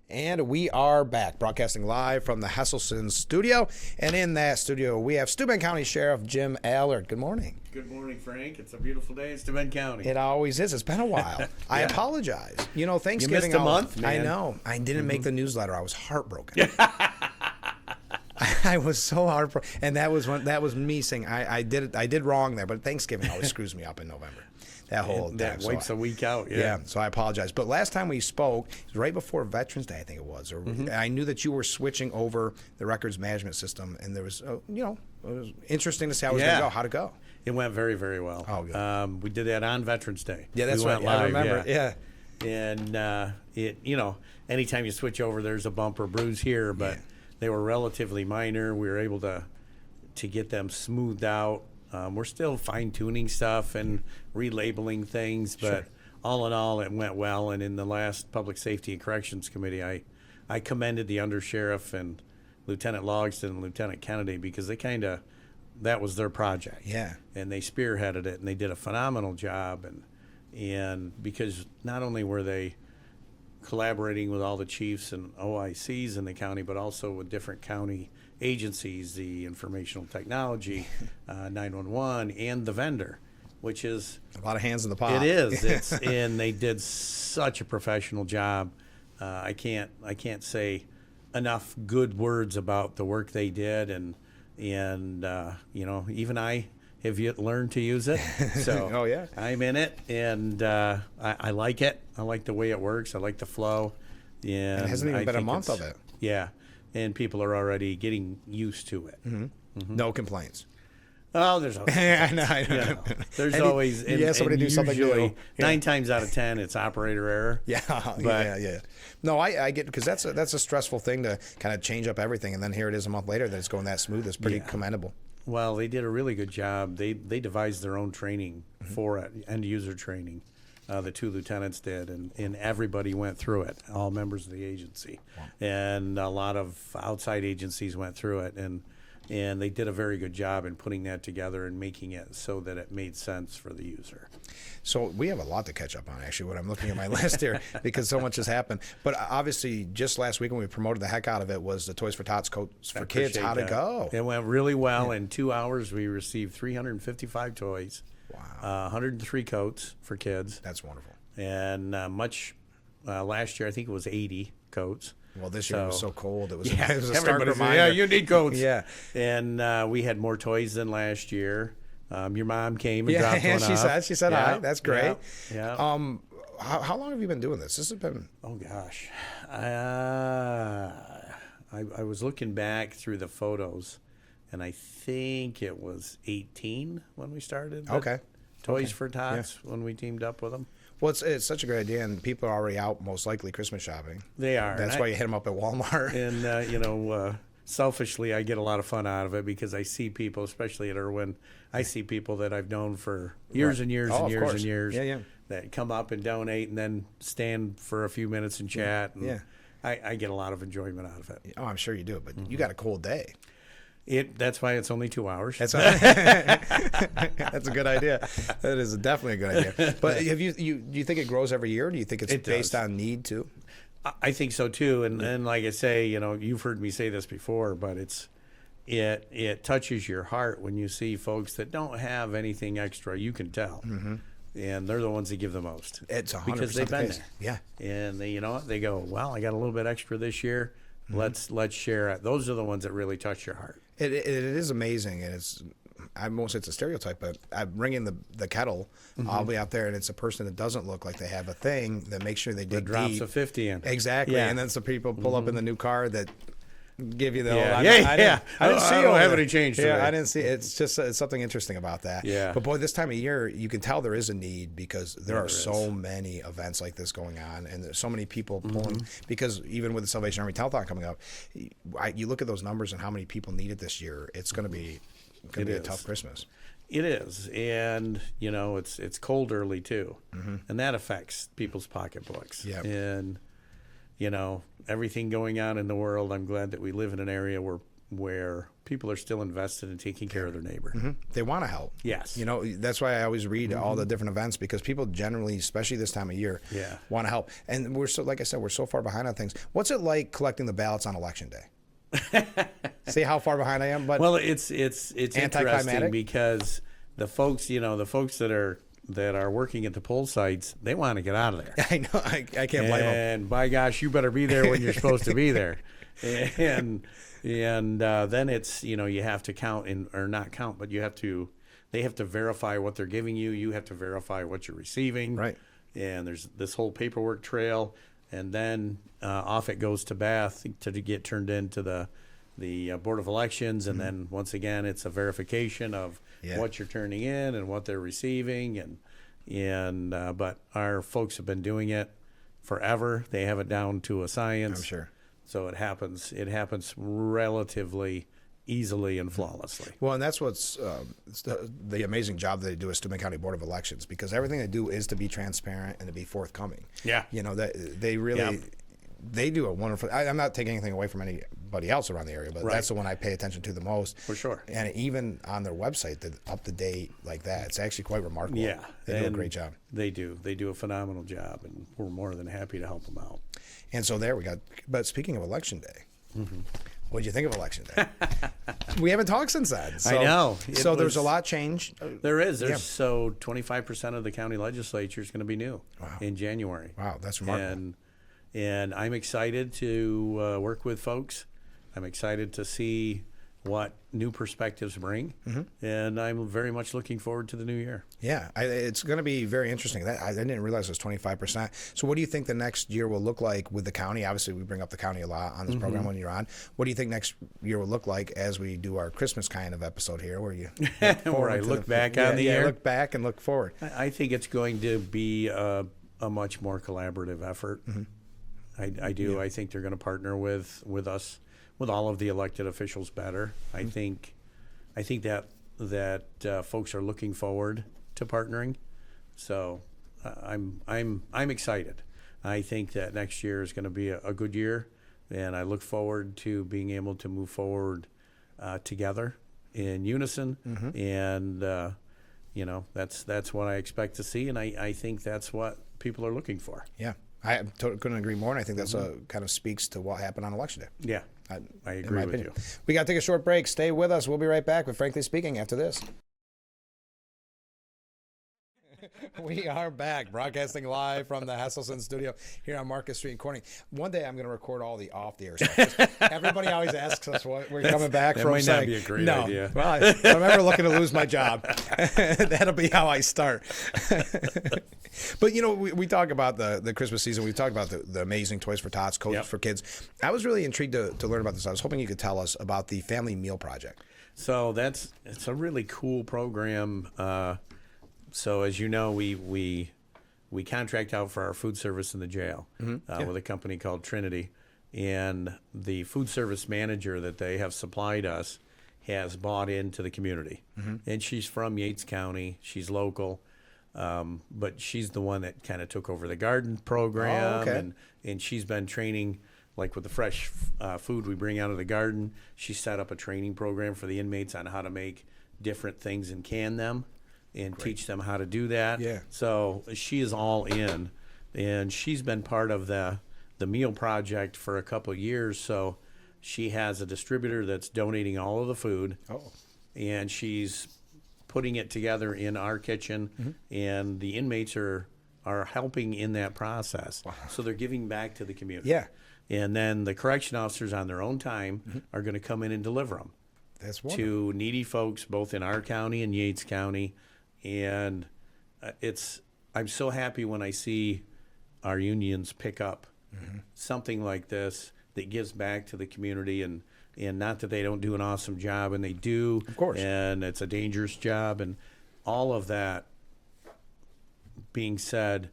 And we are back, broadcasting live from the Hesselson studio. And in that studio, we have Steuben County Sheriff Jim Allard. Good morning. Good morning, Frank. It's a beautiful day in Steuben County. It always is. It's been a while. Yeah. I apologize. You know, Thanksgiving. You missed a month, man. I know. I didn't make the newsletter. I was heartbroken. I was so heartbroken. And that was me saying I did wrong there. But Thanksgiving always screws me up in November. That wipes a week out. Yeah, so I apologize. But last time we spoke, it was right before Veterans Day, I think it was. Or I knew that you were switching over the records management system, and there was, it was interesting to see how it was going to go. How'd it go? It went very, very well. Oh, good. We did that on Veterans Day. Yeah, that's right. I remember. Yeah. And anytime you switch over, there's a bump or bruise here, but they were relatively minor. We were able to get them smoothed out. We're still fine-tuning stuff and relabeling things, but all in all, it went well. And in the last Public Safety and Corrections Committee, I commended the Undersheriff and Lieutenant Logston and Lieutenant Kennedy because that was their project. Yeah. And they spearheaded it, and they did a phenomenal job. And because not only were they collaborating with all the chiefs and OICs in the county, but also with different county agencies, the informational technology, 911, and the vendor, which is a lot of hands in the pot. It is. And they did such a professional job. I can't say enough good words about the work they did, and even I have yet learned to use it. So I'm in it, and I like it. I like the way it works. I like the flow. And it hasn't even been a month of it. Yeah. And people are already getting used to it. No complaints. Oh, there's always. I know. There's always. Somebody do something new. 9 times out of 10, it's operator error. Yeah. No, I get, because that's a stressful thing to kind of change up everything, and then here it is a month later that it's going that smooth. It's pretty commendable. Well, they did a really good job. They devised their own training for it, end user training. The 2 lieutenants did, and everybody went through it, all members of the agency. Wow. And a lot of outside agencies went through it, and they did a very good job in putting that together and making it so that it made sense for the user. So we have a lot to catch up on, actually, when I'm looking at my list here, because so much has happened. But obviously, just last week when we promoted the heck out of it was the Toys for Tots Coats for Kids. How'd it go? It went really well. In 2 hours, we received 355 toys. Wow. 103 coats for kids. That's wonderful. And last year, I think it was 80 coats. Well, this year it was so cold. It was, it was a stark reminder. Yeah, you need coats. Yeah. And we had more toys than last year. Your mom came and dropped one off. She said hi. That's great. Yeah. How long have you been doing this? This has been... Oh, gosh. I was looking back through the photos, and I think it was 18 when we started. Okay. Toys for Tots when we teamed up with them. Well, it's such a great idea, and people are already out, most likely, Christmas shopping. They are. That's why you hit them up at Walmart. And, selfishly, I get a lot of fun out of it because I see people, especially at Irwin, I see people that I've known for years and years and years and years that come up and donate and then stand for a few minutes and chat. And I get a lot of enjoyment out of it. Oh, I'm sure you do, but you got a cold day. That's why it's only 2 hours. That's a good idea. That is definitely a good idea. But do you think it grows every year? Or do you think it's based on need too? I think so too. And like I say, you've heard me say this before, but it touches your heart when you see folks that don't have anything extra. You can tell. And they're the ones that give the most. It's 100% because they've been there. Yeah. And they go, well, I got a little bit extra this year. Let's share it. Those are the ones that really touch your heart. It is amazing, and I won't say it's a stereotype, but I bring in the kettle. I'll be out there, and it's a person that doesn't look like they have a thing that makes sure they dig deep. Drops a 50 in. Exactly, and then some people pull up in the new car that give you the I don't have any change today. I didn't see it. It's just it's something interesting about that. Yeah. But boy, this time of year, you can tell there is a need because there are so many events like this going on, and there's so many people pulling. Because even with the Salvation Army Telethon coming up, you look at those numbers and how many people need it this year. It's going to be a tough Christmas. It is, and it's cold early too, and that affects people's pocketbooks. Yeah. And everything going on in the world, I'm glad that we live in an area where where people are still invested in taking care of their neighbor. They want to help. Yes. That's why I always read all the different events, because people generally, especially this time of year, want to help. And we're so, like I said, we're so far behind on things. What's it like collecting the ballots on election day? See how far behind I am? But well, it's interesting because the folks that are working at the poll sites, they want to get out of there. I know. I can't blame them. And by gosh, you better be there when you're supposed to be there. And then it's, you have to count or not count, but they have to verify what they're giving you. You have to verify what you're receiving. Right. And there's this whole paperwork trail, and then off it goes to Bath to get turned into the Board of Elections, and then once again it's a verification of what you're turning in and what they're receiving, but our folks have been doing it forever. They have it down to a science. I'm sure. So it happens relatively easily and flawlessly. Well, and that's what's the amazing job that they do as Steuben County Board of Elections, because everything they do is to be transparent and to be forthcoming. Yeah. That they really they do a wonderful. I'm not taking anything away from anybody else around the area, but that's the one I pay attention to the most. For sure. And even on their website, the up to date like that, it's actually quite remarkable. Yeah, they do a great job. They do a phenomenal job, and we're more than happy to help them out. And so there we got. But speaking of Election Day, what did you think of Election Day? We haven't talked since then. So, I know. There's a lot change. There is. So 25% of the county legislature is going to be new in January. Wow, that's remarkable. And I'm excited to work with folks. I'm excited to see what new perspectives bring, and I'm very much looking forward to the new year. Yeah, it's going to be very interesting. I didn't realize it was 25%. So what do you think the next year will look like with the county? Obviously, we bring up the county a lot on this program when you're on. What do you think next year will look like as we do our Christmas kind of episode here, where you where I look back on the year? Look back and look forward. I think it's going to be a much more collaborative effort. I do. Yeah. I think they're going to partner with us, with all of the elected officials better. I think that folks are looking forward to partnering. So I'm excited. I think that next year is going to be a good year, and I look forward to being able to move forward together in unison. And that's what I expect to see, and I think that's what people are looking for. Yeah. I couldn't agree more, and I think that's kind of speaks to what happened on Election Day. Yeah, I agree with you. We got to take a short break. Stay with us. We'll be right back with Frankly Speaking after this. We are back, broadcasting live from the Hesselson studio here on Market Street in Corning. One day I'm going to record all the off-the-air stuff. Everybody always asks us what we're coming back from. That might not be a great idea. Well, if I'm ever looking to lose my job, that'll be how I start. But, we talk about the Christmas season. We talk about the amazing Toys for Tots, coats for kids. I was really intrigued to learn about this. I was hoping you could tell us about the Family Meal Project. So it's a really cool program. So as you know, we contract out for our food service in the jail with a company called Trinity, and the food service manager that they have supplied us has bought into the community, and she's from Yates County. She's local, but she's the one that kind of took over the garden program, and she's been training, like with the fresh food we bring out of the garden. She set up a training program for the inmates on how to make different things and can them, and teach them how to do that. Yeah. So she is all in, and she's been part of the meal project for a couple of years. So she has a distributor that's donating all of the food, and she's putting it together in our kitchen, and the inmates are helping in that process. Wow. So they're giving back to the community. Yeah. And then the correction officers on their own time are going to come in and deliver them. That's wonderful. To needy folks both in our county and Yates County. And I'm so happy when I see our unions pick up something like this that gives back to the community, and not that they don't do an awesome job, and they do, of course, and it's a dangerous job, and all of that being said,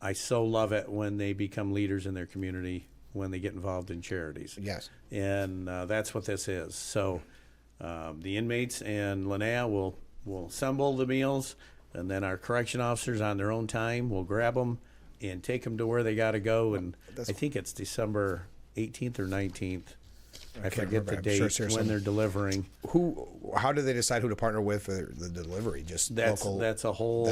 I so love it when they become leaders in their community, when they get involved in charities. Yes. And that's what this is. So the inmates and Linnea will assemble the meals, and then our correction officers on their own time will grab them and take them to where they got to go. And I think it's December 18th or 19th. I forget remember. the I'm date sure when they're delivering. How do they decide who to partner with for the delivery? Just local. That's a whole.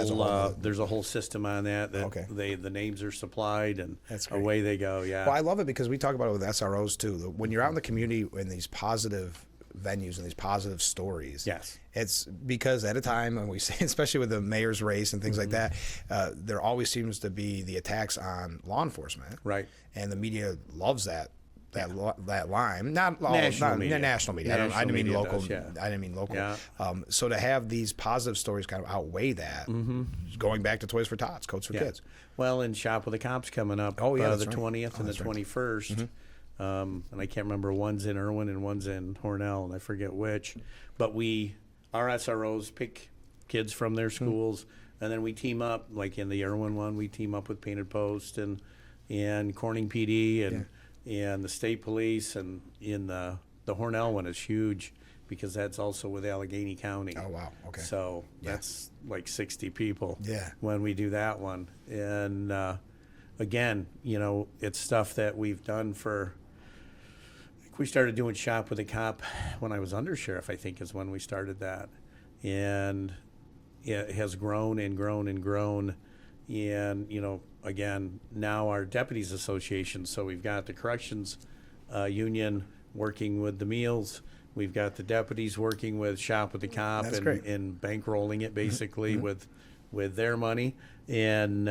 There's a whole system on that. Okay. The names are supplied and That's great. away they go. Yeah. Well, I love it because we talk about it with SROs too. When you're out in the community in these positive venues and these positive stories. Yes. It's because at a time when we say, especially with the mayor's race and things like that, there always seems to be the attacks on law enforcement. Right. And the media loves that line. Not national media. National media. I didn't mean local. I didn't mean local. Yeah. So to have these positive stories kind of outweigh that, going back to Toys for Tots, Coats for Kids. Well, and Shop with the Cops coming up. Oh, yeah, the 20th and the 21st. And I can't remember, one's in Irwin and one's in Hornell, and I forget which. But our SROs pick kids from their schools, and then we team up. Like in the Irwin one, we team up with Painted Post and Corning PD and the state police, and in the Hornell one is huge because that's also with Allegheny County. Oh, wow. Okay. So that's like 60 people when we do that one. And again, it's stuff that we've done for. We started doing Shop with a Cop when I was undersheriff, I think is when we started that. And it has grown and grown and grown. And, again, now our deputies association, so we've got the corrections union working with the meals. We've got the deputies working with Shop with the Cop and bankrolling it basically with their money. And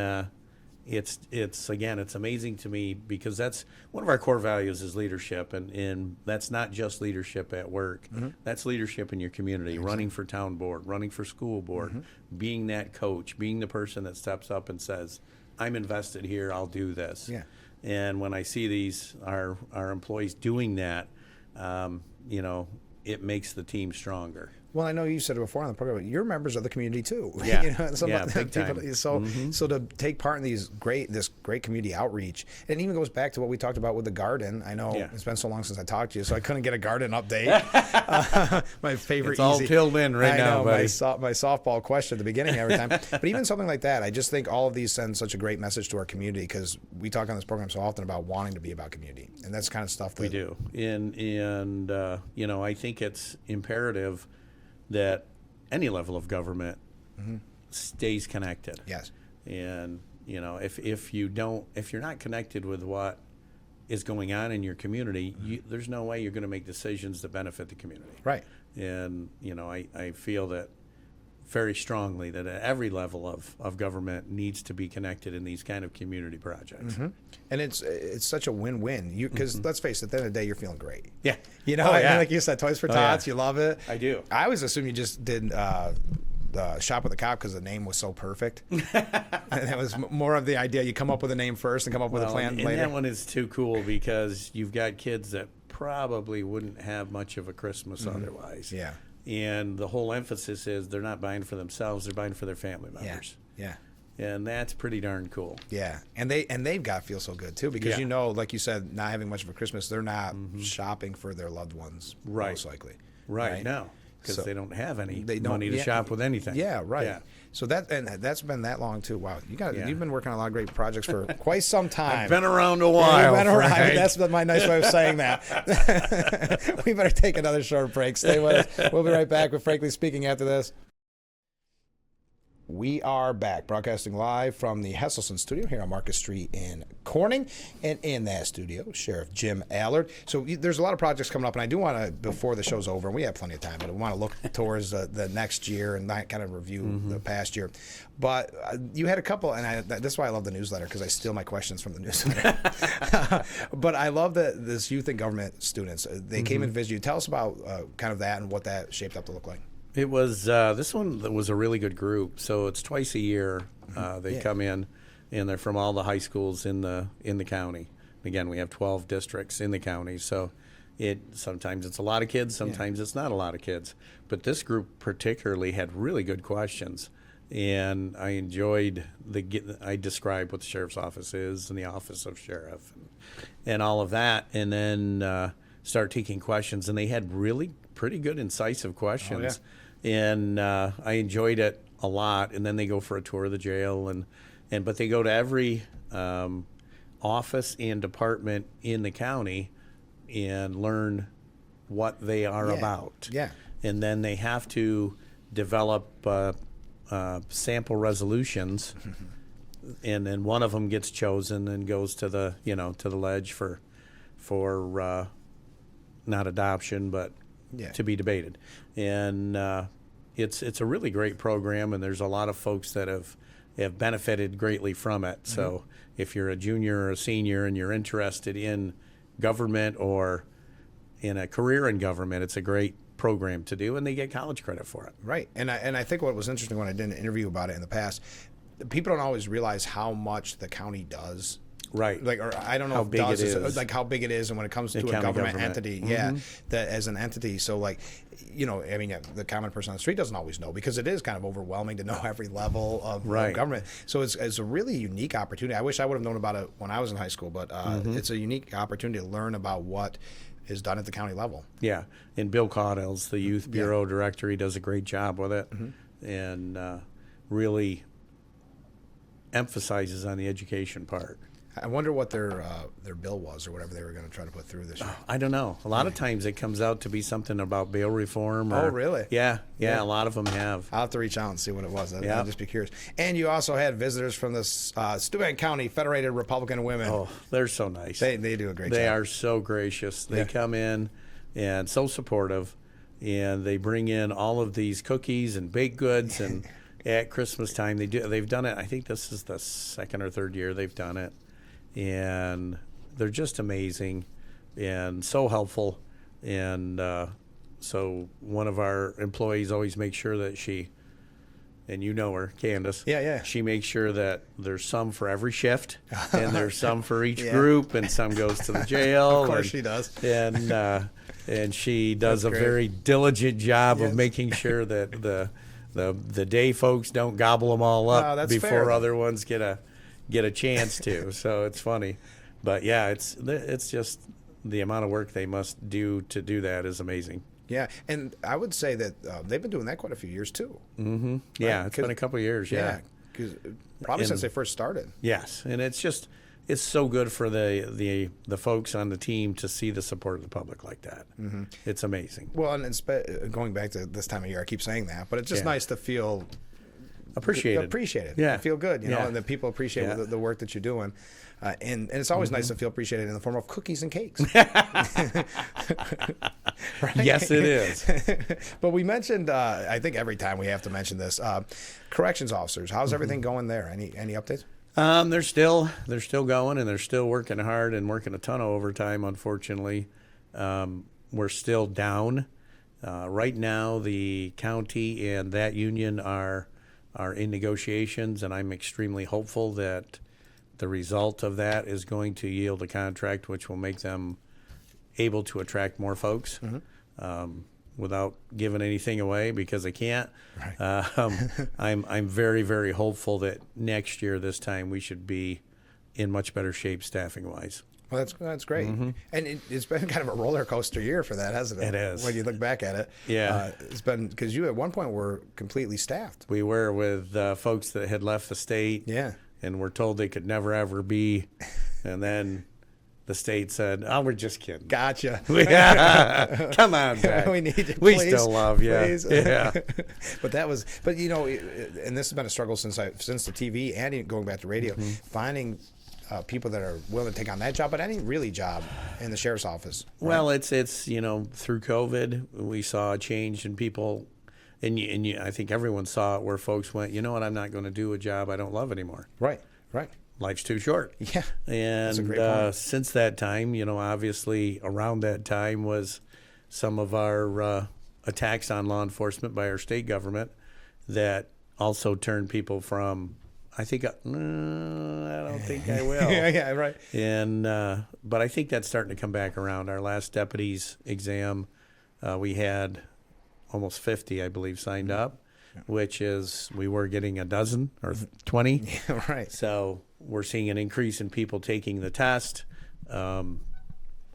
it's amazing to me because that's one of our core values is leadership, and that's not just leadership at work. That's leadership in your community, running for town board, running for school board, being that coach, being the person that steps up and says, I'm invested here, I'll do this. Yeah. And when I see our employees doing that, it makes the team stronger. Well, I know you said it before on the program, you're members of the community too. Yeah, big time. So to take part in this great community outreach, and it even goes back to what we talked about with the garden. I know it's been so long since I talked to you, so I couldn't get a garden update. My favorite. It's all tilled in now, buddy. My softball question at the beginning every time. But even something like that, I just think all of these send such a great message to our community because we talk on this program so often about wanting to be about community, and that's kind of stuff that we do. And I think it's imperative that any level of government stays connected. Yes. And if you're not connected with what is going on in your community, there's no way you're going to make decisions that benefit the community. Right. And I feel that very strongly that at every level of government needs to be connected in these kind of community projects. And it's such a win-win. Because let's face it, at the end of the day, you're feeling great. Yeah. Like you said, Toys for Tots, you love it. I do. I always assumed you just did the Shop with the Cop because the name was so perfect. And that was more of the idea. You come up with a name first and come up with a plan later. And that one is too cool because you've got kids that probably wouldn't have much of a Christmas otherwise. Yeah. And the whole emphasis is they're not buying for themselves; they're buying for their family members. Yeah. And that's pretty darn cool. Yeah, and they've got to feel so good too because like you said, not having much of a Christmas, they're not shopping for their loved ones most likely. Right. No, because they don't have any money to shop with anything. Yeah, right. Yeah. So that's been that long too. Wow, you've been working on a lot of great projects for quite some time. I've been around a while. You've been around. That's my nice way of saying that. We better take another short break. Stay with us. We'll be right back with Frankly Speaking after this. We are back, broadcasting live from the Hesselson studio here on Market Street in Corning. And in that studio, Sheriff Jim Allard. So there's a lot of projects coming up, and I do want to, before the show's over, and we have plenty of time, but I want to look towards the next year and not kind of review the past year. But you had a couple, and this is why I love the newsletter, because I steal my questions from the newsletter. But I love that this youth and government students, they came and visited you. Tell us about kind of that and what that shaped up to look like. It was this one that was a really good group. So it's twice a year they come in, and they're from all the high schools in the county. Again, we have 12 districts in the county, so sometimes it's a lot of kids, sometimes it's not a lot of kids. But this group particularly had really good questions, and I enjoyed I described what the sheriff's office is and the office of sheriff and all of that, and then start taking questions, and they had really pretty good incisive questions. And I enjoyed it a lot. And then they go for a tour of the jail, but they go to every office and department in the county and learn what they are about. Yeah. And then they have to develop sample resolutions, and then one of them gets chosen and goes to the to the ledge for not adoption, but to be debated. And it's a really great program, and there's a lot of folks that have benefited greatly from it. Mm-hmm. So if you're a junior or a senior and you're interested in government or in a career in government, it's a great program to do, and they get college credit for it. Right. And I think what was interesting when I did an interview about it in the past, people don't always realize how much the county does. Right. Like, or I don't know how if big does it is. Like how big it is, and when it comes to a government entity, mm-hmm. that as an entity. So like, I mean, the common person on the street doesn't always know, because it is kind of overwhelming to know every level of government. So it's a really unique opportunity. I wish I would have known about it when I was in high school, but it's a unique opportunity to learn about what is done at the county level. Yeah, and Bill Caudill's the Youth Bureau Director. He does a great job with it, and really emphasizes on the education part. I wonder what their bill was, or whatever they were going to try to put through this year. I don't know. A lot of times it comes out to be something about bail reform. Or, oh, really? Yeah. A lot of them have. I'll have to reach out and see what it was. I'll just be curious. And you also had visitors from the Steuben County Federated Republican Women. Oh, they're so nice. They do a great job. They are so gracious. They come in and so supportive, and they bring in all of these cookies and baked goods, and at Christmas time they've done it. I think this is the second or third year they've done it. And they're just amazing and so helpful. And so one of our employees always makes sure that she, and you know her, Candace. Yeah. She makes sure that there's some for every shift, and there's some for each group, and some goes to the jail. Of course she does. And she does a very diligent job of making sure that the day folks don't gobble them all up before other ones get a chance to. So it's funny, but it's just the amount of work they must do to do that is amazing. Yeah, and I would say that they've been doing that quite a few years too. Mm-hmm. Right? Yeah, it's been a couple of years. Yeah, because probably since they first started. Yes, and it's so good for the folks on the team to see the support of the public like that. Mm-hmm. It's amazing. Well, and going back to this time of year, I keep saying that, but it's just nice to feel appreciated. Yeah. I feel good, know, and that people appreciate the work that you're doing. And it's always nice to feel appreciated in the form of cookies and cakes. Right? Yes, it is. But we mentioned, I think every time we have to mention this, corrections officers. How's everything going there? Any updates? They're still going, and they're still working hard and working a ton of overtime. Unfortunately, we're still down. Right now, the county and that union are in negotiations, and I'm extremely hopeful that the result of that is going to yield a contract which will make them able to attract more folks. Without giving anything away, because I can't. Right. I'm very, very hopeful that next year this time we should be in much better shape staffing wise. Well, that's great. Mm-hmm. And it's been kind of a roller coaster year for that, hasn't it? It is. When you look back at it. Yeah. It's been, because you at one point were completely staffed. We were, with folks that had left the state. Yeah. And were told they could never, ever be. And then the state said, "Oh, we're just kidding." Gotcha. Come on, Jack. We need you. We please, still love you. Yeah. But and this has been a struggle since the TV and going back to radio, finding people that are willing to take on that job, but any really job in the sheriff's office. Right? Well, it's through COVID, we saw a change in people, and I think everyone saw it, where folks went, you know what, I'm not going to do a job I don't love anymore. Right. Life's too short. Yeah. And since that time, obviously around that time was some of our attacks on law enforcement by our state government that also turned people from, I think, I don't think I will. Yeah, right. And but I think that's starting to come back around. Our last deputies exam, we had almost 50, I believe, signed up, which is, we were getting a dozen or 20. Yeah, right. So we're seeing an increase in people taking the test. I'm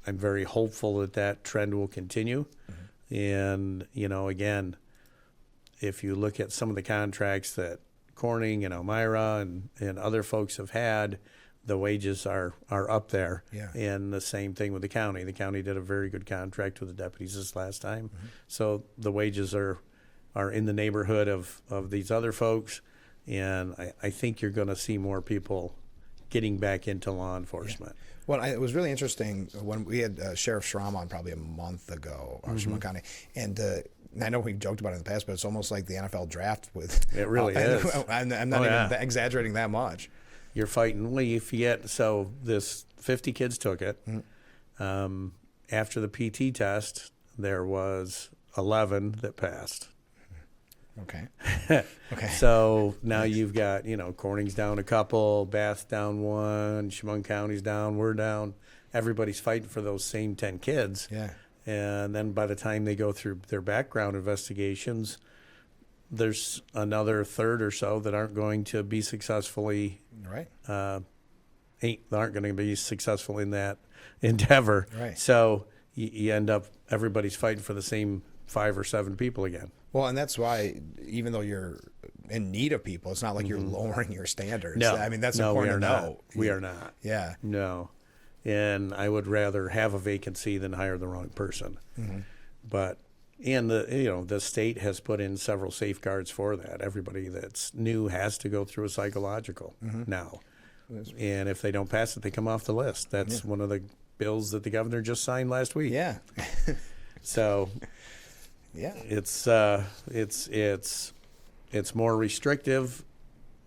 very hopeful that trend will continue. And, again, if you look at some of the contracts that Corning and Elmira and other folks have had, the wages are up there. Yeah. And the same thing with the county. The county did a very good contract with the deputies this last time. So the wages are in the neighborhood of these other folks. And I think you're going to see more people getting back into law enforcement. Yeah. Well, it was really interesting when we had Sheriff Schramm on probably a month ago, Chemung County, and I know we joked about it in the past, but it's almost like the NFL draft with. It really is. I'm not even exaggerating that much. You're fighting. If you get this 50 kids took it. After the PT test, there was 11 that passed. Okay. So now you've got, Corning's down a couple, Bath down one, Chemung County's down, we're down. Everybody's fighting for those same 10 kids. Yeah. And then by the time they go through their background investigations, there's another third or so that aren't going to be successfully right. Aren't going to be successful in that endeavor. Right. So you end up everybody's fighting for the same 5 or 7 people again. Well, and that's why, even though you're in need of people, it's not like you're lowering your standards. No, I mean, that's no, important we are to not. know. We are not. Yeah. No. And I would rather have a vacancy than hire the wrong person. But the state has put in several safeguards for that. Everybody that's new has to go through a psychological now. And if they don't pass it, they come off the list. That's one of the bills that the governor just signed last week. Yeah. So yeah, it's more restrictive,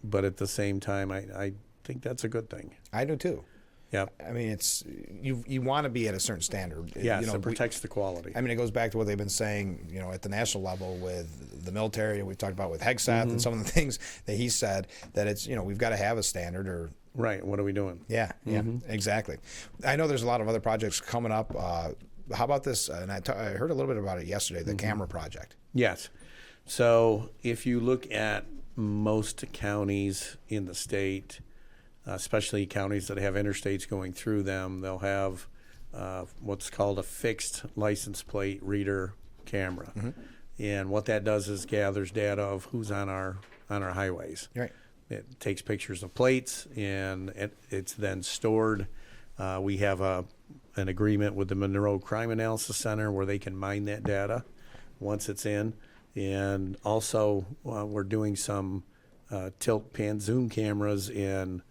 but at the same time, I think that's a good thing. I do too. Yeah. I mean, it's you want to be at a certain standard. Yes, it protects the quality. I mean, it goes back to what they've been saying, at the national level with the military. We've talked about with Hegseth and some of the things that he said, that it's, we've got to have a standard or. Right. What are we doing? Yeah. Yeah. Exactly. I know there's a lot of other projects coming up. How about this? And I heard a little bit about it yesterday, the camera project. Yes. So if you look at most counties in the state, especially counties that have interstates going through them, they'll have what's called a fixed license plate reader camera. And what that does is gathers data of who's on our highways. Right. It takes pictures of plates, and it's then stored. We have an agreement with the Monroe Crime Analysis Center where they can mine that data once it's in. And also, we're doing some tilt pan zoom cameras in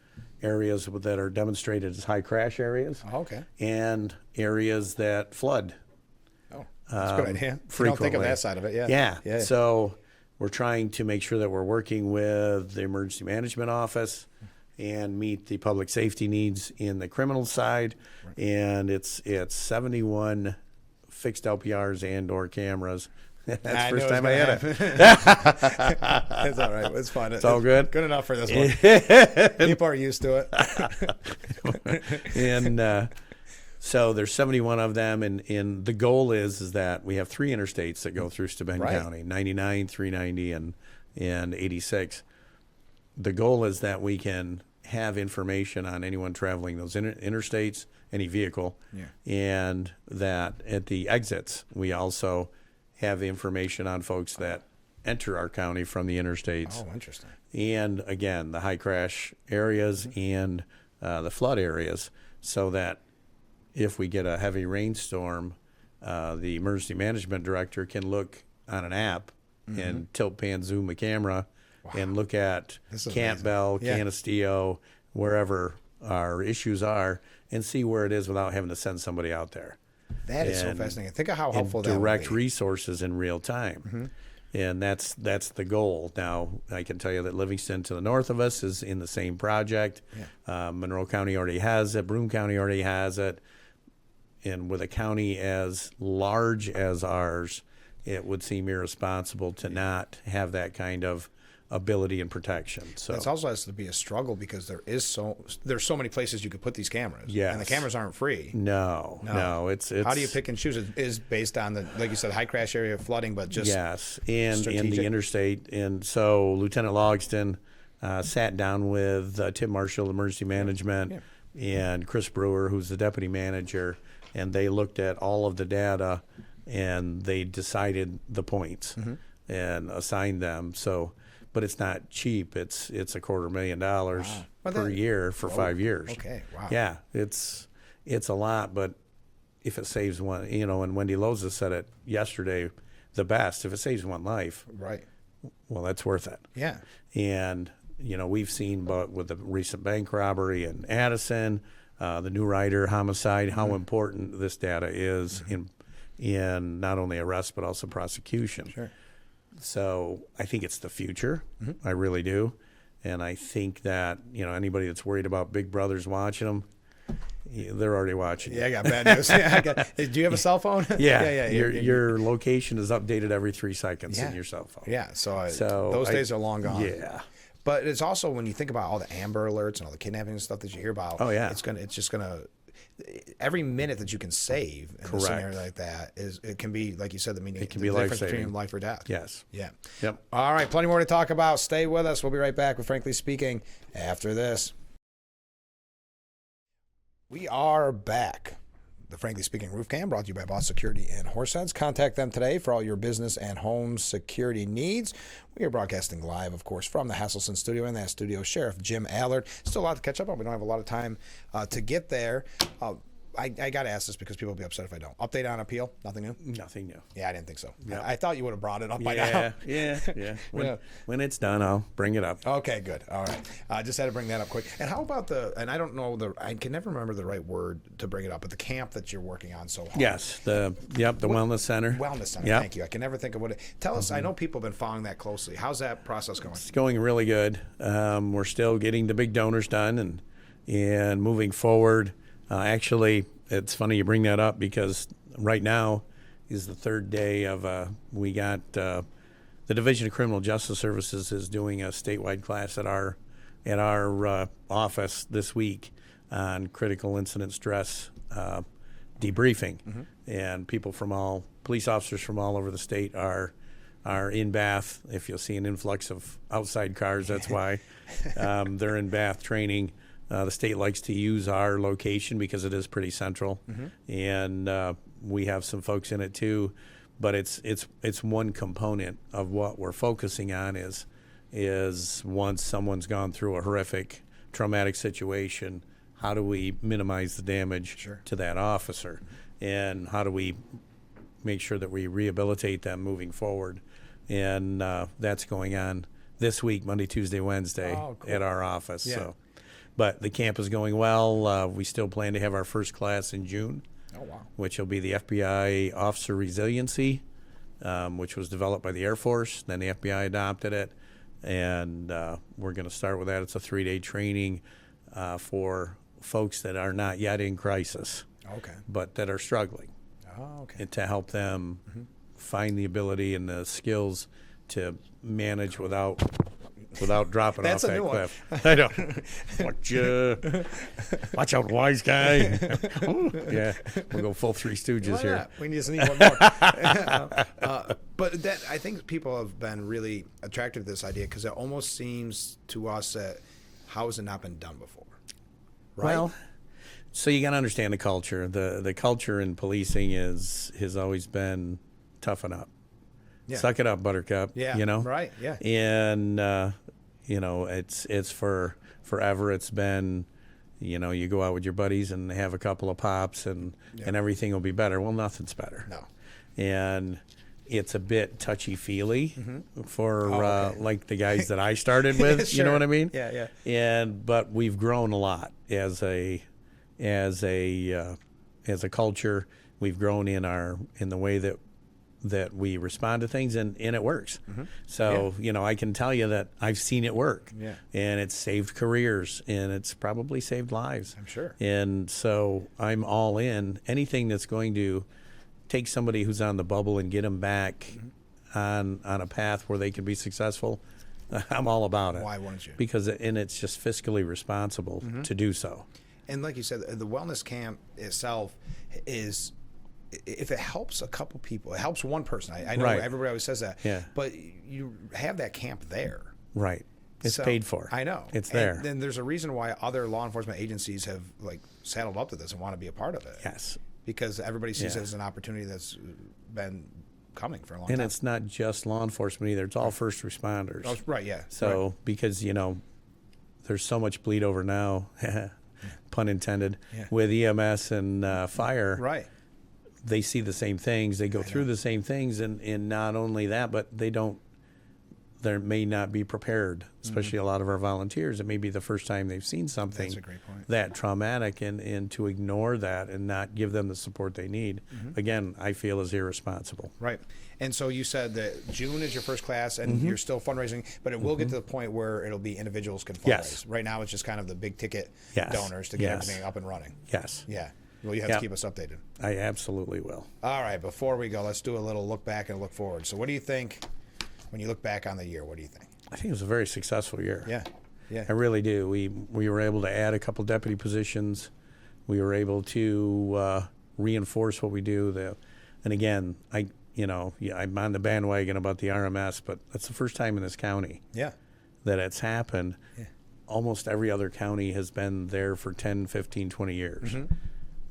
areas that are demonstrated as high crash areas. Oh, okay. And areas that flood. Oh, that's a good idea. Frequently. You don't think of that side of it, yeah. Yeah. So we're trying to make sure that we're working with the emergency management office and meet the public safety needs in the criminal side. Right. And it's 71 fixed LPRs and or cameras. That's the first time I had it. It's all right. It's fun. It's all good. Good enough for this one. People are used to it. And so there's 71 of them, and the goal is that we have 3 interstates that go through Steuben County, 99, 390, and 86. The goal is that we can have information on anyone traveling those interstates, any vehicle, and that at the exits we also have information on folks that enter our county from the interstates. Oh, interesting. And again, the high crash areas and the flood areas, so that if we get a heavy rainstorm, the emergency management director can look on an app and tilt pan zoom a camera and look at Campbell, Canisteo, wherever our issues are, and see where it is without having to send somebody out there. That is so fascinating. Think of how helpful that would be. Direct resources in real time. And that's the goal. Now, I can tell you that Livingston to the north of us is in the same project. Monroe County already has it. Broome County already has it. And with a county as large as ours, it would seem irresponsible to not have that kind of ability and protection. So it also has to be a struggle because there's so many places you could put these cameras. Yes. And the cameras aren't free. No. It's how do you pick and choose? It is based on the, like you said, high crash area flooding, but just and the interstate. And so Lieutenant Logston sat down with Tim Marshall, emergency management, and Chris Brewer, who's the deputy manager, and they looked at all of the data and they decided the points and assigned them. So, but it's not cheap. It's $250,000. Wow. per year for 5 years. Okay, wow. Yeah, it's a lot, but if it saves one, and Wendy Loza said it yesterday, the best, if it saves one life, right, well, that's worth it. Yeah. And, we've seen, but with the recent bank robbery in Addison, the New Rider homicide, how important this data is in not only arrest, but also prosecution. Sure. So I think it's the future. I really do. And I think that, anybody that's worried about Big Brother's watching them, they're already watching. Yeah, I got bad news. Do you have a cell phone? Yeah. Your location is updated every 3 seconds in your cell phone. Yeah, so those days are long gone. Yeah. But it's also, when you think about all the Amber Alerts and all the kidnapping and stuff that you hear about, it's just gonna every minute that you can save in a scenario like that it can be, like you said, the difference between life or death. Yes. Yeah. Yep. All right, plenty more to talk about. Stay with us. We'll be right back with Frankly Speaking after this. We are back. The Frankly Speaking Roof Cam, brought to you by Boss Security and Horseheads. Contact them today for all your business and home security needs. We are broadcasting live, of course, from the Hasselson studio. In that studio, Sheriff Jim Allard. Still a lot to catch up on. We don't have a lot of time to get there. I got to ask this because people will be upset if I don't. Update on appeal? Nothing new? Nothing new. Yeah, I didn't think so. Yep. I thought you would have brought it up by now. Yeah. When it's done, I'll bring it up. Okay, good. All right. I just had to bring that up quick. And how about and I don't know I can never remember the right word to bring it up, but the camp that you're working on so hard. Yes, the Wellness Center. Wellness Center, thank you. I can never think of what it. Tell us, I know people have been following that closely. How's that process going? It's going really good. We're still getting the big donors done and moving forward. Actually, it's funny you bring that up because right now is the third day of we got the Division of Criminal Justice Services is doing a statewide class at our office this week on critical incident stress debriefing, and police officers from all over the state are in Bath. If you'll see an influx of outside cars, that's why they're in Bath training. The state likes to use our location because it is pretty central, and we have some folks in it too. But it's one component of what we're focusing on is once someone's gone through a horrific, traumatic situation, how do we minimize the damage to that officer, and how do we make sure that we rehabilitate them moving forward? And that's going on this week, Monday, Tuesday, Wednesday, at our office. Yeah. So. But the camp is going well. We still plan to have our first class in June, which will be the FBI Officer Resiliency, which was developed by the Air Force. Then the FBI adopted it, and we're going to start with that. It's a 3-day training for folks that are not yet in crisis, but that are struggling, and to help them find the ability and the skills to manage without dropping off that cliff. I know. Watch out, wise guy. Yeah, we'll go full Three Stooges here. We just need one more. But I think people have been really attracted to this idea because it almost seems to us that how has it not been done before? Right? Well, so you got to understand the culture. The culture in policing has always been toughen up. Yeah. Suck it up, Buttercup. Yeah. Right. Yeah. And it's forever. It's been, you go out with your buddies and have a couple of pops and everything will be better. Well, nothing's better. No. And it's a bit touchy-feely for like the guys that I started with. Sure. You know what I mean? Yeah. But we've grown a lot as a culture. We've grown in the way that we respond to things, and it works. So, I can tell you that I've seen it work. Yeah. And it's saved careers, and it's probably saved lives. I'm sure. And so I'm all in. Anything that's going to take somebody who's on the bubble and get them back on a path where they can be successful, I'm all about it. Why wouldn't you? Because it's just fiscally responsible to do so. And like you said, the wellness camp itself is, if it helps a couple people, it helps one person. I know everybody always says that. Yeah. But you have that camp there. Right. It's paid for. I know. It's there. And then there's a reason why other law enforcement agencies have saddled up to this and want to be a part of it. Yes. Because everybody sees it as an opportunity that's been coming for a long time. And it's not just law enforcement either. It's all first responders. Oh, right, yeah. So because, there's so much bleed over now, pun intended, Yeah. with EMS and fire. Right. They see the same things. They go through the same things, and not only that, but they may not be prepared, especially a lot of our volunteers. It may be the first time they've seen something That's a great point. that traumatic, and to ignore that and not give them the support they need, again, I feel is irresponsible. Right. And so you said that June is your first class, and you're still fundraising, but it will get to the point where it'll be individuals can fundraise. Yes. Right now, it's just kind of the big ticket Yes. donors to get Yes. everything up and running. Yes. Yeah. Well, you have to keep us updated. I absolutely will. All right. Before we go, let's do a little look back and look forward. So what do you think when you look back on the year? What do you think? I think it was a very successful year. Yeah. Yeah. I really do. We were able to add a couple deputy positions. We were able to reinforce what we do. And again, I'm on the bandwagon about the RMS, but that's the first time in this county Yeah. that it's happened. Yeah. Almost every other county has been there for 10, 15, 20 years.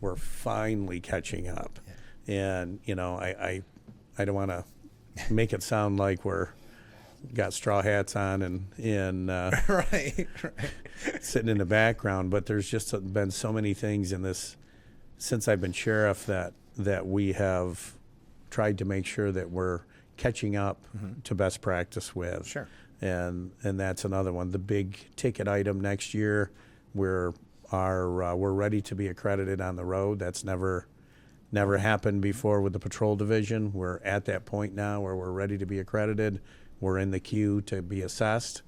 We're finally catching up. Yeah. And, I don't want to make it sound like we're got straw hats on and Right. sitting in the background, but there's just been so many things in this since I've been sheriff that we have tried to make sure that we're catching up to best practice with. Sure. And that's another one. The big ticket item next year, we're ready to be accredited on the road. That's never happened before with the patrol division. We're at that point now where we're ready to be accredited. We're in the queue to be assessed,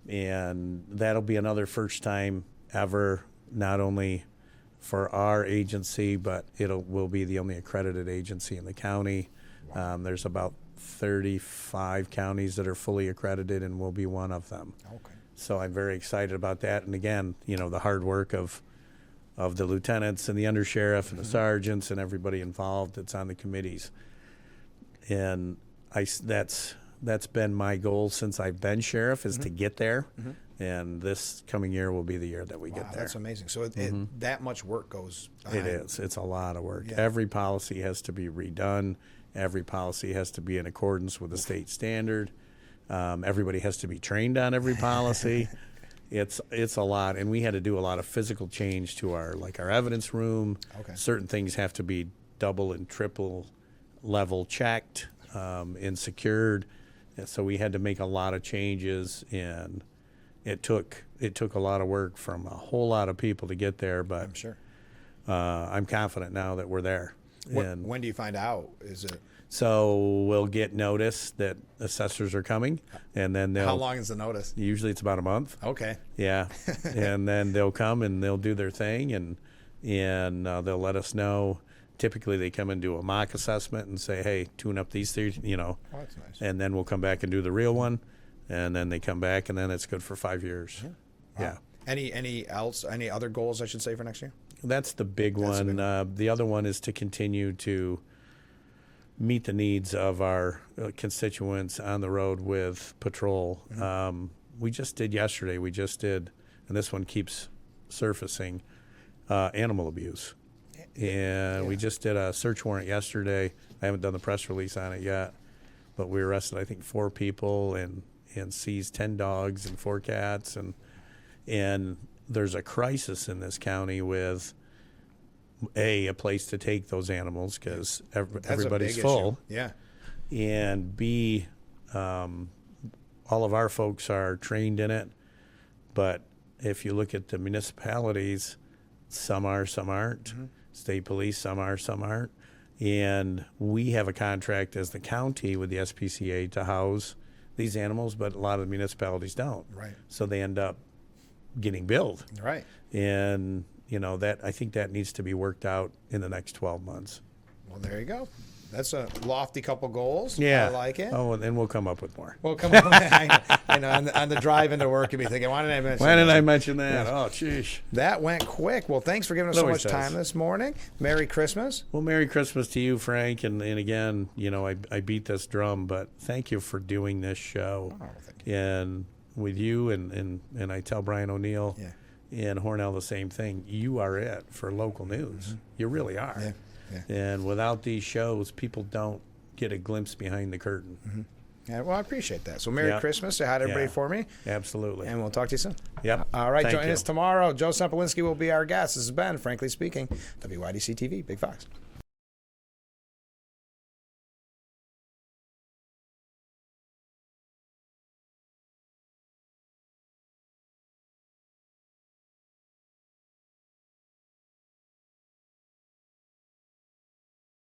and that'll be another first time ever, not only for our agency, but will be the only accredited agency in the county. There's about 35 counties that are fully accredited, and we'll be one of them. Okay. So I'm very excited about that. And again, the hard work of the lieutenants and the undersheriff and the sergeants and everybody involved that's on the committees. And that's been my goal since I've been sheriff, is to get there. And this coming year will be the year that we get there. That's amazing. So that much work goes It behind. is. It's a lot of work. Yeah. Every policy has to be redone. Every policy has to be in accordance with the state standard. Everybody has to be trained on every policy. It's a lot, and we had to do a lot of physical change to our evidence room. Okay. Certain things have to be double and triple level checked and secured. And so we had to make a lot of changes, and it took a lot of work from a whole lot of people to get there. But I'm sure. I'm confident now that we're there. And When do you find out? Is it? so we'll get notice that assessors are coming, and then How long is the notice? Usually it's about a month. Okay. Yeah, and then they'll come and they'll do their thing, and they'll let us know. Typically, they come and do a mock assessment and say, "Hey, tune up these three," Oh, that's nice. and then we'll come back and do the real one, and then they come back, and then it's good for 5 years. Wow. Yeah, Any other goals I should say for next year? that's the big That's the one. big The other one is to continue to meet the needs of our constituents on the road with patrol. We just did yesterday. And this one keeps surfacing, animal abuse. And we just did a search warrant yesterday. I haven't done the press release on it yet, but we arrested, I think, 4 people and seized 10 dogs and 4 cats. And there's a crisis in this county with a place to take those animals because everybody's full. Issue. Yeah. And B, all of our folks are trained in it. But if you look at the municipalities, some are, some aren't. State police, some are, some aren't. And we have a contract as the county with the SPCA to house these animals, but a lot of the municipalities don't. Right. So they end up getting billed. Right. And, that I think that needs to be worked out in the next 12 months. Well, there you go. That's a lofty couple goals. Yeah. I like it. Oh, and then we'll come up with more. Well, come on. I know on the drive into work, you'll be thinking, why didn't I mention Why did that? I mention that? Oh, sheesh. That went quick. Well, thanks for giving us so much always time does. this morning. Merry Christmas. Well, Merry Christmas to you, Frank. And again, I beat this drum, but thank you for doing this show. Oh, thank you. And with you and I tell Brian O'Neill and Hornell the same thing. You are it for local news. You really are. Yeah. Yeah. And without these shows, people don't get a glimpse behind the curtain. Yeah, well, I appreciate that. So Merry Yeah. Christmas. Say hi to everybody Yeah. for me. Absolutely. And we'll talk to you soon. Yep. All right, Thank join you. us tomorrow. Joe Sempolinski will be our guest. This has been, Frankly Speaking, WYDC TV, Big Fox.